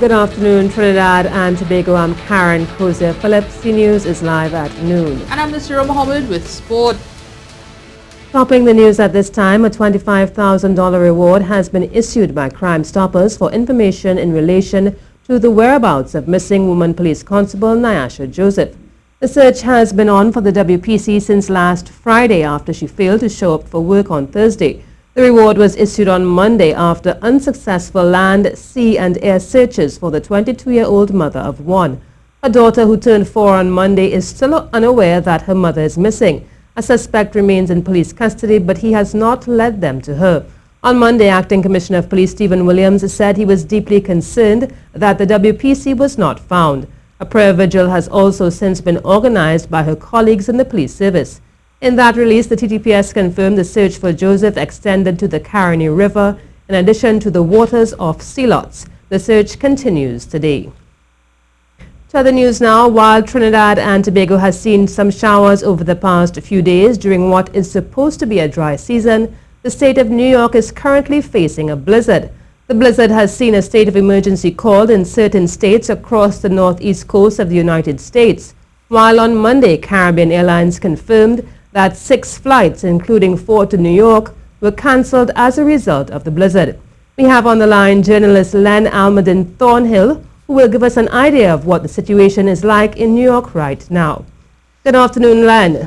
Good afternoon, Trinidad and Tobago. I'm Karen Kozia Phillips. C News is live at noon. And I'm Nasira Mohammed with sport. Topping the news at this time, a $25,000 reward has been issued by Crime Stoppers for information in relation to the whereabouts of missing woman police constable Nyasha Joseph. The search has been on for the WPC since last Friday after she failed to show up for work on Thursday. The reward was issued on Monday after unsuccessful land, sea and air searches for the 22-year-old mother of one. Her daughter, who turned 4 on Monday, is still unaware that her mother is missing. A suspect remains in police custody, but he has not led them to her. On Monday, Acting Commissioner of Police Stephen Williams said he was deeply concerned that the WPC was not found. A prayer vigil has also since been organized by her colleagues in the police service. In that release, the TTPS confirmed the search for Joseph extended to the Caroni River, in addition to the waters of Sealots. The search continues today. To other news now, while Trinidad and Tobago has seen some showers over the past few days during what is supposed to be a dry season, the state of New York is currently facing a blizzard. The blizzard has seen a state of emergency called in certain states across the northeast coast of the United States, while on Monday, Caribbean Airlines confirmed that 6 flights, including 4 to New York, were cancelled as a result of the blizzard. We have on the line journalist Len Almaden Thornhill, who will give us an idea of what the situation is like in New York right now. Good afternoon, Len.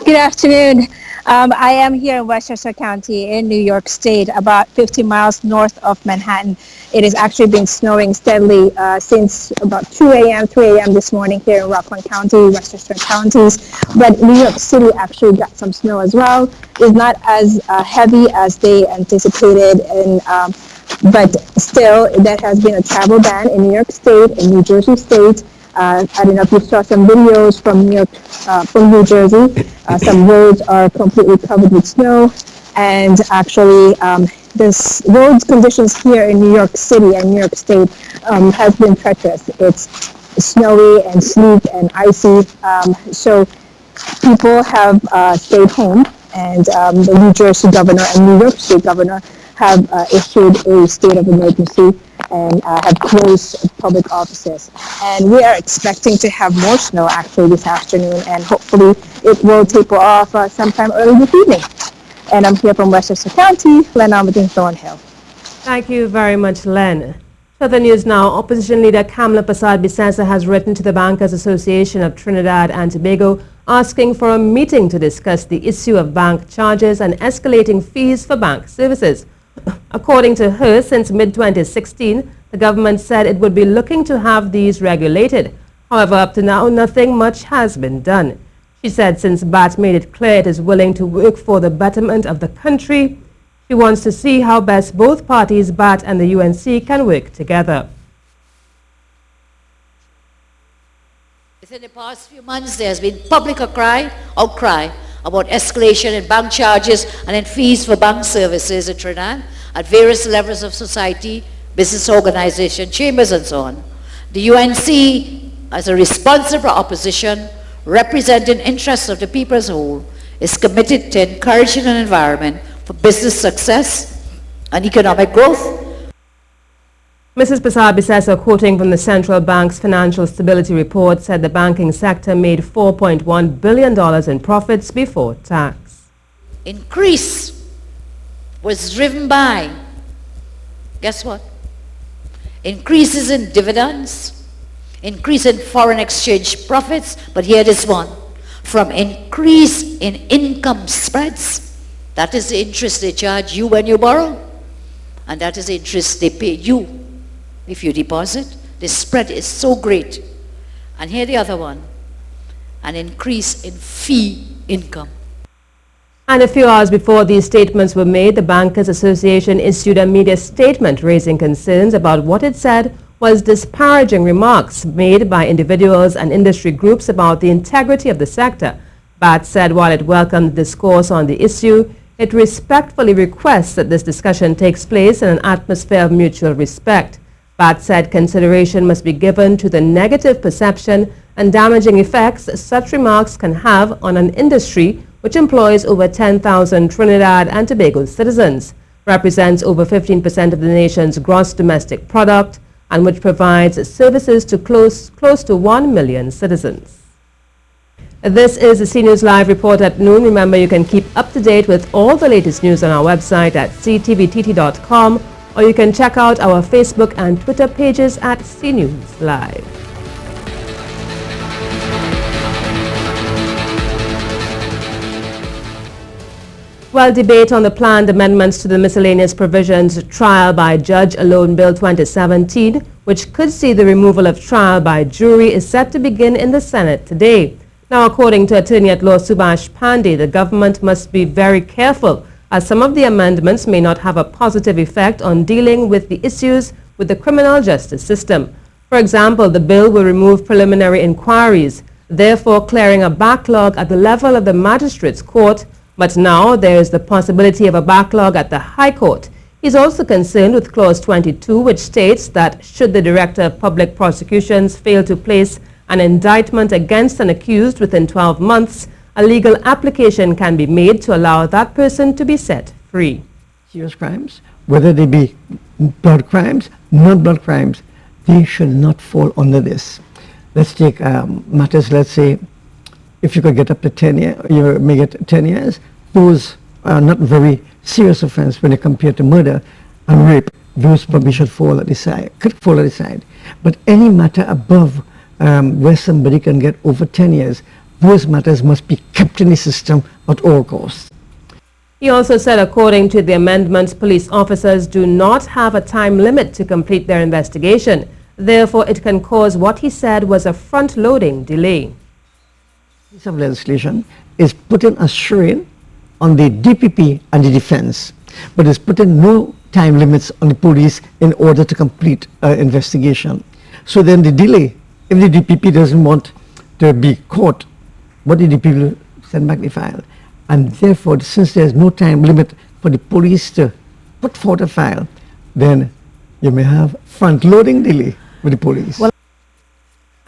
Good afternoon. I am here in Westchester County in New York State, about 50 miles north of Manhattan. It has actually been snowing steadily since about 3 a.m. this morning here in Rockland County, Westchester counties. But New York City actually got some snow as well. It's not as heavy as they anticipated, but still there has been a travel ban in New York State and New Jersey State. I don't know if you saw some videos from New Jersey. Some roads are completely covered with snow, and actually the roads conditions here in New York City and New York State has been treacherous. It's snowy and sleet and icy, so people have stayed home, and the New Jersey governor and New York State governor have issued a state of emergency and have closed public offices. And we are expecting to have more snow actually this afternoon, and hopefully it will taper off sometime early this evening. And I'm here from Westchester County, Len Almaden Thornhill. Thank you very much, Len. Further news now, opposition leader Kamla Persad-Bissessar has written to the Bankers Association of Trinidad and Tobago asking for a meeting to discuss the issue of bank charges and escalating fees for bank services. According to her, since mid-2016, the government said it would be looking to have these regulated. However, up to now, nothing much has been done. She said since BATT made it clear it is willing to work for the betterment of the country, she wants to see how best both parties, BATT and the UNC, can work together. Within the past few months, there has been public outcry about escalation in bank charges and in fees for bank services in Trinidad at various levels of society, business organization, chambers and so on. The UNC, as a responsible opposition representing interests of the people as a whole, is committed to encouraging an environment for business success and economic growth. Mrs. Persad-Bissessar, quoting from the Central Bank's Financial Stability Report, said the banking sector made $4.1 billion in profits before tax. Increase was driven by, guess what? Increases in dividends, increase in foreign exchange profits, but here this one, from increase in income spreads, that is the interest they charge you when you borrow, and that is the interest they pay you if you deposit. The spread is so great. And here the other one, an increase in fee income. And a few hours before these statements were made, the Bankers Association issued a media statement raising concerns about what it said was disparaging remarks made by individuals and industry groups about the integrity of the sector. BATT said while it welcomed discourse on the issue, it respectfully requests that this discussion takes place in an atmosphere of mutual respect. BATT said consideration must be given to the negative perception and damaging effects such remarks can have on an industry which employs over 10,000 Trinidad and Tobago citizens, represents over 15% of the nation's gross domestic product, and which provides services to close to 1 million citizens. This is the CNews Live report at noon. Remember, you can keep up to date with all the latest news on our website at ctvtt.com, or you can check out our Facebook and Twitter pages at CNews Live. While debate on the planned amendments to the Miscellaneous Provisions Trial by Judge Alone Bill 2017, which could see the removal of trial by jury, is set to begin in the Senate today. Now, according to Attorney-at-Law Subhash Pandey, the government must be very careful, as some of the amendments may not have a positive effect on dealing with the issues with the criminal justice system. For example, the bill will remove preliminary inquiries, therefore clearing a backlog at the level of the Magistrates Court. But now there is the possibility of a backlog at the High Court. He's also concerned with Clause 22, which states that should the Director of Public Prosecutions fail to place an indictment against an accused within 12 months, a legal application can be made to allow that person to be set free. Serious crimes, whether they be blood crimes, non-blood crimes, they should not fall under this. Let's take matters, let's say, if you could get up to 10 years, you may get 10 years. Those are not very serious offense when they compare to murder and rape. Those probably should fall at the side, could fall at the side. But any matter above where somebody can get over 10 years, those matters must be kept in the system at all costs. He also said, according to the amendments, police officers do not have a time limit to complete their investigation. Therefore, it can cause what he said was a front-loading delay. Piece of legislation is putting a strain on the DPP and the defense, but is putting no time limits on the police in order to complete investigation. So then the delay, if the DPP doesn't want to be caught, what the DPP will send back the file. And therefore, since there's no time limit for the police to put forward a file, then you may have front-loading delay with the police.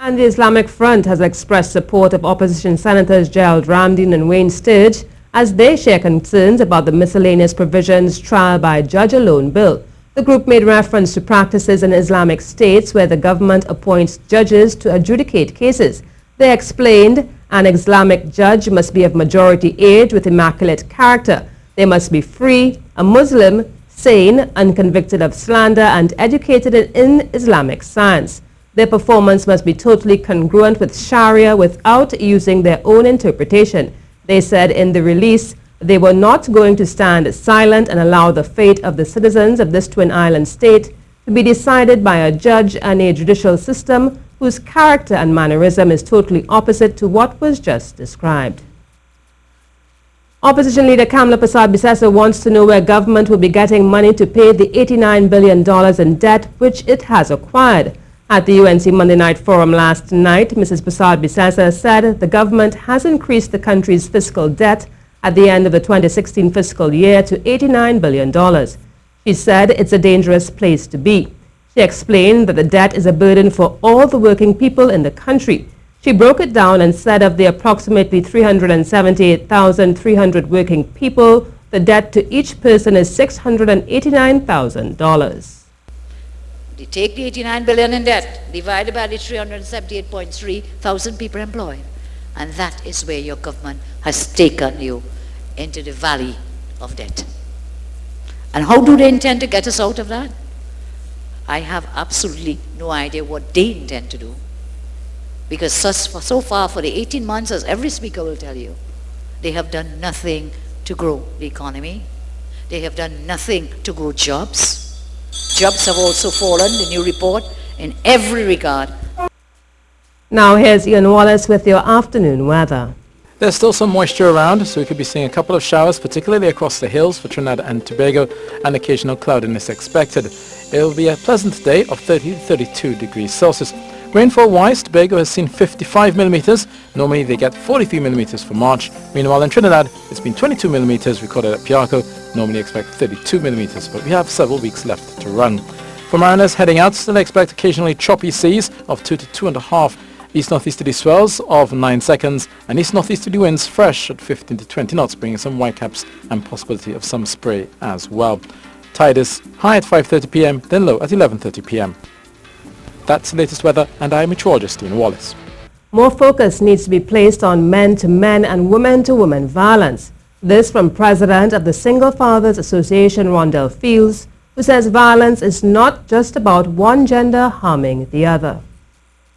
And the Islamic Front has expressed support of opposition Senators Gerald Ramdin and Wayne Sturge as they share concerns about the Miscellaneous Provisions Trial by Judge Alone bill. The group made reference to practices in Islamic states where the government appoints judges to adjudicate cases. They explained an Islamic judge must be of majority age with immaculate character. They must be free, a Muslim, sane, unconvicted of slander, and educated in Islamic science. Their performance must be totally congruent with Sharia without using their own interpretation. They said in the release they were not going to stand silent and allow the fate of the citizens of this twin island state to be decided by a judge and a judicial system whose character and mannerism is totally opposite to what was just described. Opposition leader Kamla Persad-Bissessar wants to know where government will be getting money to pay the $89 billion in debt which it has acquired. At the UNC Monday Night Forum last night, Mrs. Persad-Bissessar said the government has increased the country's fiscal debt at the end of the 2016 fiscal year to $89 billion. She said it's a dangerous place to be. She explained that the debt is a burden for all the working people in the country. She broke it down and said of the approximately 378,300 working people, the debt to each person is $689,000. They take the 89 billion in debt, divided by the 378.3 thousand people employed. And that is where your government has taken you into the valley of debt. And how do they intend to get us out of that? I have absolutely no idea what they intend to do. Because so far for the 18 months, as every speaker will tell you, they have done nothing to grow the economy. They have done nothing to grow jobs. Jobs have also fallen, the new report, in every regard. Now here's Ian Wallace with your afternoon weather. There's still some moisture around, so we could be seeing a couple of showers, particularly across the hills for Trinidad and Tobago, and occasional cloudiness expected. It will be a pleasant day of 30 to 32 degrees Celsius. Rainfall-wise, Tobago has seen 55 millimeters. Normally they get 43 millimeters for March. Meanwhile, in Trinidad, it's been 22 millimeters recorded at Piarco. Normally expect 32 millimeters, but we have several weeks left to run. For mariners heading out, still expect occasionally choppy seas of 2 to 2.5. East-northeasterly swells of 9 seconds, and east-northeasterly winds fresh at 15 to 20 knots, bringing some whitecaps and possibility of some spray as well. Tide is high at 5:30 p.m., then low at 11:30 p.m. That's the latest weather, and I'm meteorologist Justine Wallace. More focus needs to be placed on men-to-men and women-to-women violence. This from President of the Single Fathers Association, Rondell Fields, who says violence is not just about one gender harming the other.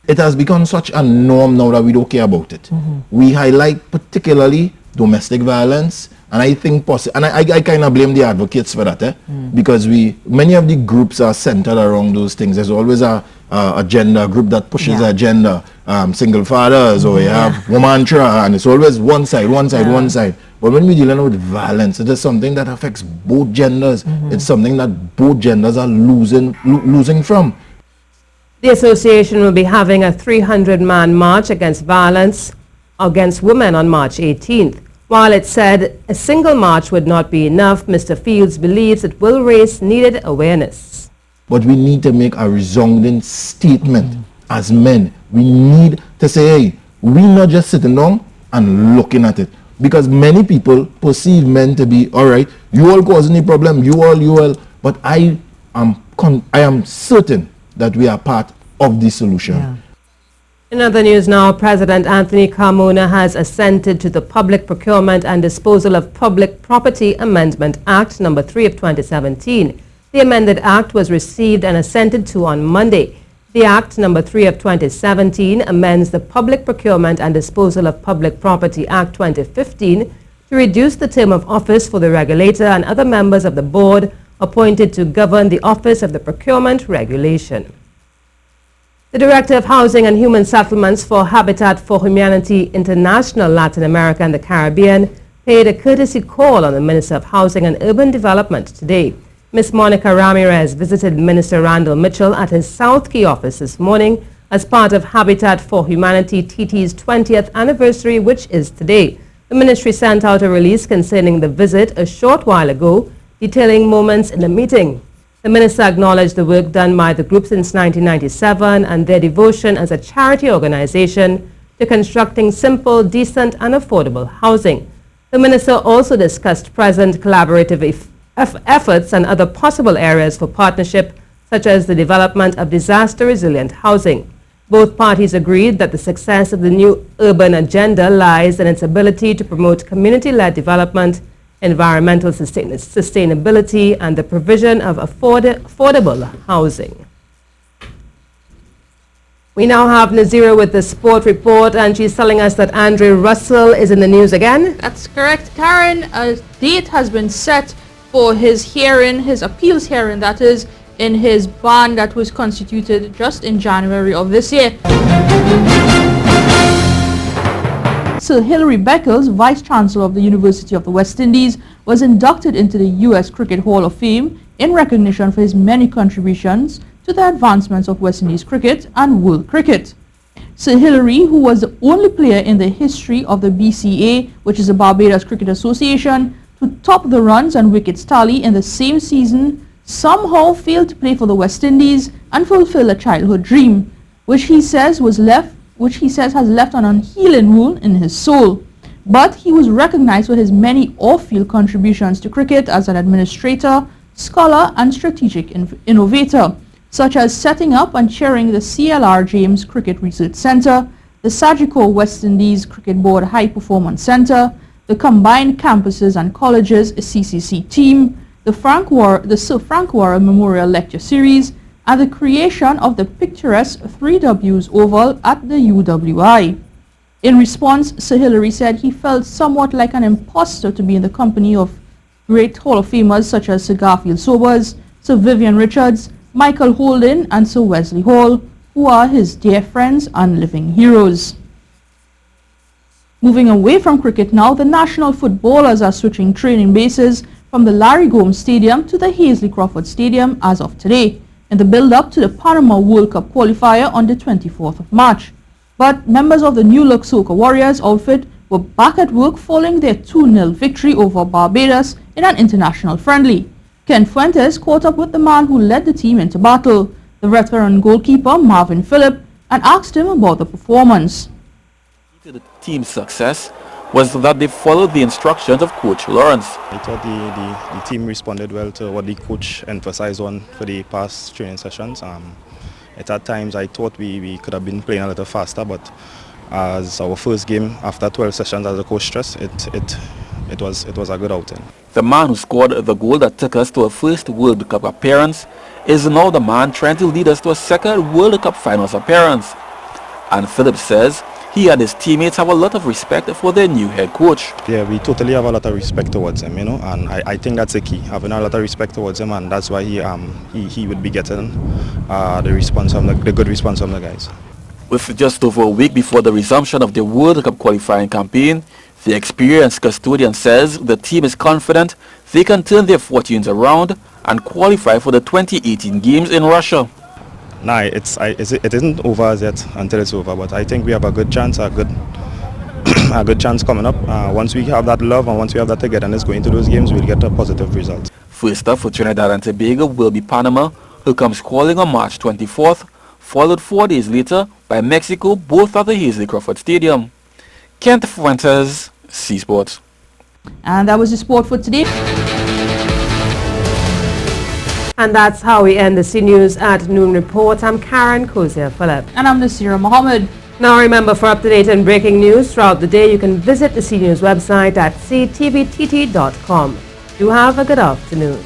It has become such a norm now that we don't care about it. We highlight particularly domestic violence, and I think I kind of blame the advocates for that, because many of the groups are centered around those things. There's always a gender group that pushes a agenda, single fathers, or you have womantra, and it's always one side. But when we're dealing with violence, it is something that affects both genders. It's something that both genders are losing from. The association will be having a 300-man march against violence against women on March 18th. While it said a single march would not be enough, Mr. Fields believes it will raise needed awareness. But we need to make a resounding statement as men. We need to say, hey, we're not just sitting down and looking at it. Because many people perceive men to be, all right, you all causing the problem, you all. But I am certain that we are part of the solution. Yeah. In other news now, President Anthony Carmona has assented to the Public Procurement and Disposal of Public Property Amendment Act No. 3 of 2017. The amended act was received and assented to on Monday. The Act No. 3 of 2017 amends the Public Procurement and Disposal of Public Property Act 2015 to reduce the term of office for the regulator and other members of the board appointed to govern the Office of the Procurement Regulation. The Director of Housing and Human Settlements for Habitat for Humanity International Latin America and the Caribbean paid a courtesy call on the Minister of Housing and Urban Development today. Ms. Monica Ramirez visited Minister Randall Mitchell at his South Key office this morning as part of Habitat for Humanity TT's 20th anniversary, which is today. The ministry sent out a release concerning the visit a short while ago, detailing moments in the meeting. The minister acknowledged the work done by the group since 1997 and their devotion as a charity organization to constructing simple, decent and affordable housing. The minister also discussed present collaborative efforts and other possible areas for partnership, such as the development of disaster-resilient housing. Both parties agreed that the success of the new urban agenda lies in its ability to promote community-led development, environmental sustainability, and the provision of affordable housing. We now have Nazira with the sport report, and she's telling us that Andre Russell is in the news again. That's correct, Karen. A date has been set for his hearing, his appeals hearing, that is, in his bond that was constituted just in January of this year. Sir Hilary Beckles, Vice-Chancellor of the University of the West Indies, was inducted into the U.S. Cricket Hall of Fame in recognition for his many contributions to the advancements of West Indies cricket and world cricket. Sir Hilary, who was the only player in the history of the BCA, which is the Barbados Cricket Association, to top the runs and wickets tally in the same season, somehow failed to play for the West Indies and fulfill a childhood dream, which he says has left an unhealing wound in his soul. But he was recognized for his many off-field contributions to cricket as an administrator, scholar and strategic innovator, such as setting up and chairing the CLR James Cricket Research Centre, the Sagicor West Indies Cricket Board High Performance Centre, the Combined Campuses and Colleges CCC team, the Sir Frank Warren Memorial Lecture Series, and the creation of the picturesque 3Ws Oval at the UWI. In response, Sir Hilary said he felt somewhat like an imposter to be in the company of great Hall of Famers such as Sir Garfield Sobers, Sir Vivian Richards, Michael Holden, and Sir Wesley Hall, who are his dear friends and living heroes. Moving away from cricket now, the national footballers are switching training bases from the Larry Gomes Stadium to the Hazley Crawford Stadium as of today, in the build-up to the Panama World Cup qualifier on the 24th of March. But members of the New Look Soca Warriors outfit were back at work following their 2-0 victory over Barbados in an international friendly. Ken Fuentes caught up with the man who led the team into battle, the veteran goalkeeper Marvin Phillip, and asked him about the performance. The team's success was that they followed the instructions of Coach Lawrence. I thought the team responded well to what the coach emphasized on for the past training sessions. At times I thought we could have been playing a little faster, but as our first game after 12 sessions as a coach stressed, it was a good outing. The man who scored the goal that took us to a first World Cup appearance is now the man trying to lead us to a second World Cup finals appearance. And Phillips says he and his teammates have a lot of respect for their new head coach. Yeah, we totally have a lot of respect towards him, you know, and I think that's the key, having a lot of respect towards him, and that's why he would be getting the good response from the guys. With just over a week before the resumption of the World Cup qualifying campaign, the experienced custodian says the team is confident they can turn their fortunes around and qualify for the 2018 games in Russia. Nah, it isn't over as yet until it's over, but I think we have a good chance, a good chance coming up. Once we have that love and once we have that togetherness going to those games, we'll get a positive result. First up for Trinidad and Tobago will be Panama, who comes calling on March 24th, followed 4 days later by Mexico, both at the Hazley Crawford Stadium. Kent Fuentes, C Sports. And that was the sport for today. And that's how we end the C News at Noon Report. I'm Karen Kozia-Phillip. And I'm Nasira Mohammed. Now remember, for up-to-date and breaking news throughout the day, you can visit the C News website at ctvtt.com. Do have a good afternoon.